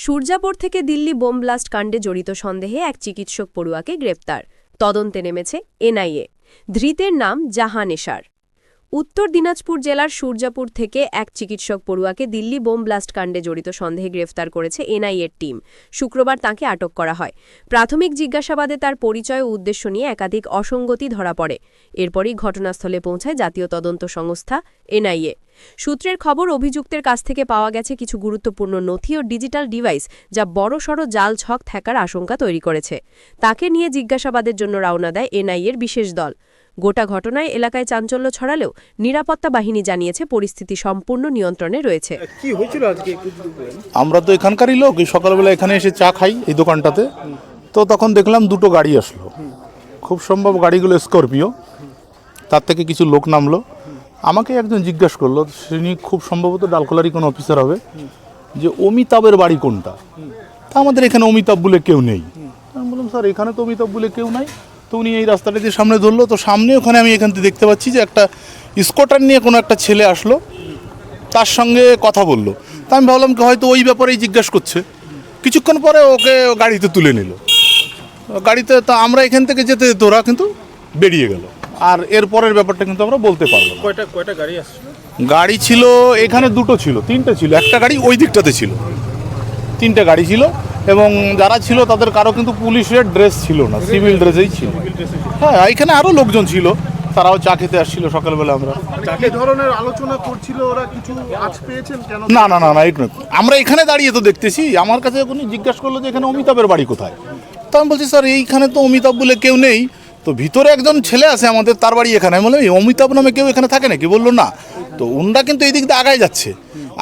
সূর্যাপুর থেকে Delhi bomb blast কাণ্ডে জড়িত সন্দেহে এক চিকিৎসক পড়ুয়াকে গ্রেপ্তার। তদন্তে নেমেছে এনআইএ। ধৃতের নাম জাহান এশার। উত্তর দিনাজপুর জেলার সূর্যাপুর থেকে এক চিকিৎসক পড়ুয়াকে দিল্লি বোম ব্লাস্ট কাণ্ডে জড়িত সন্দেহে গ্রেফতার করেছে এনআইএর টিম। শুক্রবার তাঁকে আটক করা হয়। প্রাথমিক জিজ্ঞাসাবাদে তার পরিচয় ও উদ্দেশ্য নিয়ে একাধিক অসঙ্গতি ধরা পড়ে। এরপরই ঘটনাস্থলে পৌঁছায় জাতীয় তদন্ত সংস্থা এনআইএ। সূত্রের খবর, অভিযুক্তের কাছ থেকে পাওয়া গেছে কিছু গুরুত্বপূর্ণ নথি ও ডিজিটাল ডিভাইস, যা বড়সড় জাল ছক থাকার আশঙ্কা তৈরি করেছে। তাকে নিয়ে জিজ্ঞাসাবাদের জন্য রওনা দেয় এনআইএর বিশেষ দল। গোটা ঘটনায় এলাকায় চাঞ্চল্য ছড়ালেও নিরাপত্তা বাহিনী জানিয়েছে পরিস্থিতি সম্পূর্ণ নিয়ন্ত্রণে রয়েছে। কি হয়েছিল আজকে? আমরা তো এখানকারই লোক, সকালবেলা এখানে এসে চা খাই এই দোকানটাতে। তো তখন দেখলাম দুটো গাড়ি আসলো, খুব সম্ভব গাড়িগুলো স্করপিও। তার থেকে কিছু লোক নামলো, আমাকে একজন জিজ্ঞাসা করলো, তিনি খুব সম্ভবত ডালখোলারই কোনো অফিসার হবে, যে অমিতাভের বাড়ি কোনটা। তা আমাদের এখানে অমিতাভ বলে কেউ নেই। আমি বললাম, স্যার এখানে তো অমিতাভ বলে কেউ নাই। তো উনি এই রাস্তাটা দিয়ে সামনে ধরলো, তো সামনে ওখানে আমি এখান থেকে দেখতে পাচ্ছি যে একটা স্কুটার নিয়ে কোনো একটা ছেলে আসলো, তার সঙ্গে কথা বললো। তা আমি ভাবলাম হয়তো ওই ব্যাপারেই জিজ্ঞাসা করছে। কিছুক্ষণ পরে ওকে গাড়িতে তুলে নিল। গাড়িতে তো আমরা এখান থেকে যেতে যেতে ওরা কিন্তু বেরিয়ে গেল। আর এরপরের ব্যাপারটা কিন্তু আমরা বলতে পারবো না। কয়টা গাড়ি আসছিল? গাড়ি ছিল এখানে দুটো ছিল, তিনটে ছিল। একটা গাড়ি ওই দিকটাতে ছিল, তিনটে গাড়ি ছিল। এবং যারা ছিল তাদের কারো কিন্তু পুলিশের ড্রেস ছিল না, সিভিল ড্রেসেই ছিল। হ্যাঁ, এখানে আরও লোকজন ছিল, তারাও চা খেতে আসছিল সকালবেলা। আমরা কি ধরনের আলোচনা করছিল ওরা? কিছু আজ পেয়েছেন কেন? না না না না আমরা এখানে দাঁড়িয়ে তো দেখতেছি। আমার কাছে উনি জিজ্ঞাসা করলো যে এখানে অমিতাভের বাড়ি কোথায়। তো আমি বলছি, স্যার এইখানে তো অমিতাভ বলে কেউ নেই। তো ভিতরে একজন ছেলে আছে আমাদের, তার বাড়ি এখানে। আমি বললাম, এই অমিতাভ নামে কেউ এখানে থাকে নাকি? বললো না। তো ওনরা কিন্তু এই দিক দিয়ে আগায় যাচ্ছে।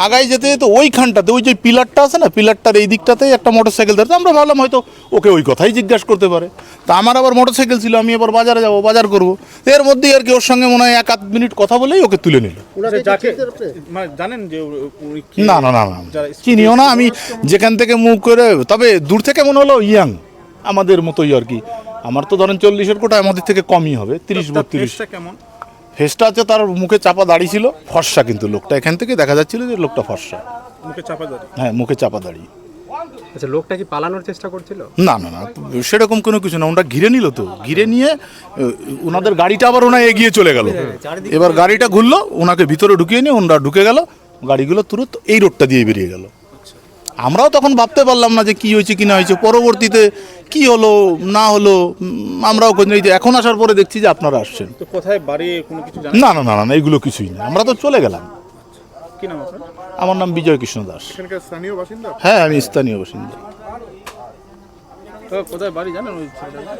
আগায় যেতে যেতে ওইখানটাতে ওই যে পিলারটা আছে না, পিলারটার এই দিকটাতেই একটা মোটরসাইকেল ধরতে। আমরা ভাবলাম হয়তো ওকে ওই কথাই জিজ্ঞাসা করতে পারে। তা আমার আবার মোটরসাইকেল ছিল, আমি এবার বাজারে যাবো, বাজার করবো। এর মধ্যেই আর কি ওর সঙ্গে মনে হয় 1-8 মিনিট কথা বলেই ওকে তুলে নিল। জানেন যে না না না না চিনিও না আমি যেখান থেকে মুখ করে। তবে দূর থেকে মনে হলো ইয়াং, আমাদের মতোই আর কি। আমার তো ধরেন 40-এর কোটা, আমাদের থেকে কমই হবে, 30-32। কেমন ফেসটা আছে, তার মুখে চাপা দাড়ি ছিল, ফর্সা কিন্তু লোকটা। এখান থেকে দেখা যাচ্ছিল যে লোকটা ফর্সা। মুখে চাপা দাড়ি? হ্যাঁ, মুখে চাপা দাড়ি। আচ্ছা, লোকটা কি পালানোর চেষ্টা করছিল? না না না, সেরকম কোনো কিছু না। ওনারা ঘিরে নিল, তো ঘিরে নিয়ে ওনাদের গাড়িটা আবার ওনা এগিয়ে চলে গেল। এবার গাড়িটা ঘুরলো, ওনাকে ভিতরে ঢুকিয়ে নিয়ে ওনারা ঢুকে গেল। গাড়িগুলো তুরন্ত এই রোডটা দিয়ে বেরিয়ে গেল। আমরাও তখন ভাবতে পারলাম না যে কী হয়েছে কি না হয়েছে। পরবর্তীতে কি হলো না হলো আমরাও এখন আসার পরে দেখছি যে আপনারা আসছেন। তো কোথায় বাড়ি কোনো কিছু জানেন? না না না না, এইগুলো কিছুই না। আমরা তো চলে গেলাম। কি নাম আপনার? আমার নাম বিজয় কৃষ্ণ দাস। এখানকার স্থানীয় বাসিন্দা? হ্যাঁ, আমি স্থানীয় বাসিন্দা। তো কোথায় বাড়ি জানেন ওই ছেলেটা?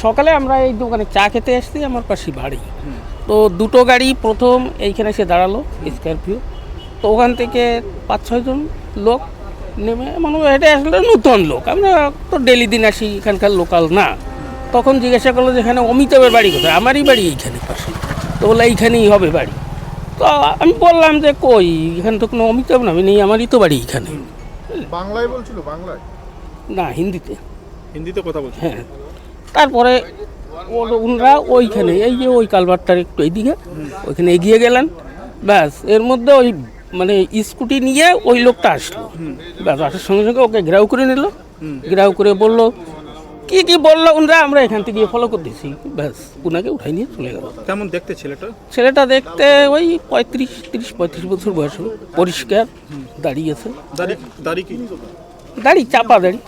সকালে আমরা এই দোকানে চা খেতে এসেছি, আমার পাশে বাড়ি। তো দুটো গাড়ি প্রথম এইখানে এসে দাঁড়ালো, স্করপিও। তো ওখান থেকে 5-6 জন লোক নেমে, মানে এটা আসলে নতুন লোক, আমরা তো ডেলি দিন আসি, এখানকার লোকাল না। তখন জিজ্ঞাসা করলো যে এখানে অমিতাভের বাড়ি কোথায়? আমারই বাড়ি এইখানে পাশে। তো বলে এইখানেই হবে বাড়ি। তো আমি বললাম যে কই, এখানে তো কোনো অমিতাভ নামে নেই, আমারই তো বাড়ি এইখানে। বাংলায় বলছিল? বাংলায় না, হিন্দিতে। হিন্দিতে কথা বলছে? হ্যাঁ। তারপরে ওনারা ওইখানে, এই যে ওই কালভারটার একটু এইদিকে, ওইখানে এগিয়ে গেলেন। ব্যাস, এর মধ্যে ওই মানে স্কুটি নিয়ে ওই লোকটা আসলো। ব্যাস, আসার সঙ্গে সঙ্গে ওকে ঘেরাও করে নিল। ঘেরাও করে বললো কি কি বললো ওনারা, আমরা এখান থেকে ফলো করতেছি। ব্যাস, ওনাকে উঠাই নিয়ে চলে গেল। কেমন দেখতে ছেলেটা? ছেলেটা দেখতে ওই 35 বছর বয়স, পরিষ্কার, দাঁড়িয়েছে। দাড়ি কি? দাড়ি চাপা দাড়ি।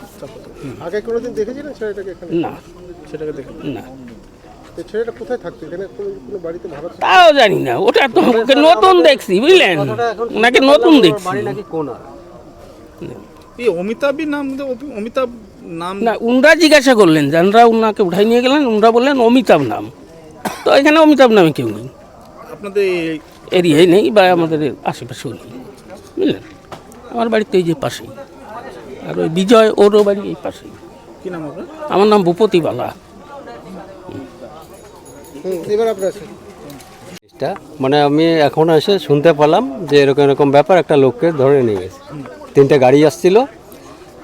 আগে কোনোদিন দেখেছিলেন ছেলেটাকে এখানে? না, সেটাকে দেখেন না। ছেলেটা কোথায় থাকতো? এখানে কোনো বাড়িতে ভাড়া? তাও জানি না, ওটা তো ওকে নতুন দেখছি, বুঝলেন, ওনাকে নতুন দেখছি। এই অমিতাভই নাম? অমিতাভ নাম না, উনরা জিজ্ঞাসা করলেন, যানরা ওনাকে উঠাই নিয়ে গেলেন, উনরা বললেন অমিতাভ নাম। তো এখানে অমিতাভ নামে কেউ নেই, আপনাদের এরিয়ায় নেই, বা আমাদের আশেপাশেও নেই, বুঝলেন। আমার বাড়ি তো এই যে পাশেই। আর ওই বিজয়, ওরও বাড়ি এই পাশেই। কি নাম আপনার? আমার নাম ভূপতিবালা। এবার আপনার মানে আমি এখন এসে শুনতে পেলাম যে এরকম এরকম ব্যাপার, একটা লোককে ধরে নিয়ে গেছে। 3টে গাড়ি আসছিল।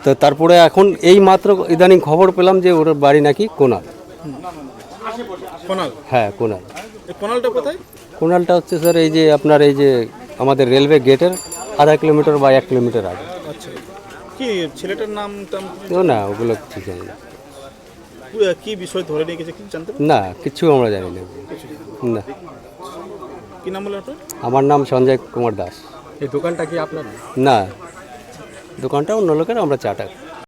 তো তারপরে এখন এই মাত্র ইদানিং খবর পেলাম যে ওর বাড়ি নাকি কোনাল। কোনাল? হ্যাঁ, কোনাল। কোনালটা কোথায়? কোনালটা হচ্ছে স্যার এই যে আপনার এই যে আমাদের রেলওয়ে গেটের আধা কিলোমিটার বা 1 কিলোমিটার আগে। আচ্ছা, কি ছেলেটার নাম টাম তো না ওগুলো কিছু জানি না। কি বিষয় ধরে নিয়ে গেছে কি জানতে পারেন? না কিছু আমরা জানি না। না, কি নাম বললেন আপনার? আমার নাম সঞ্জয় কুমার দাস। এই দোকানটা কি আপনার? না, দোকানটা অন্য লোকের, আমরা চাটা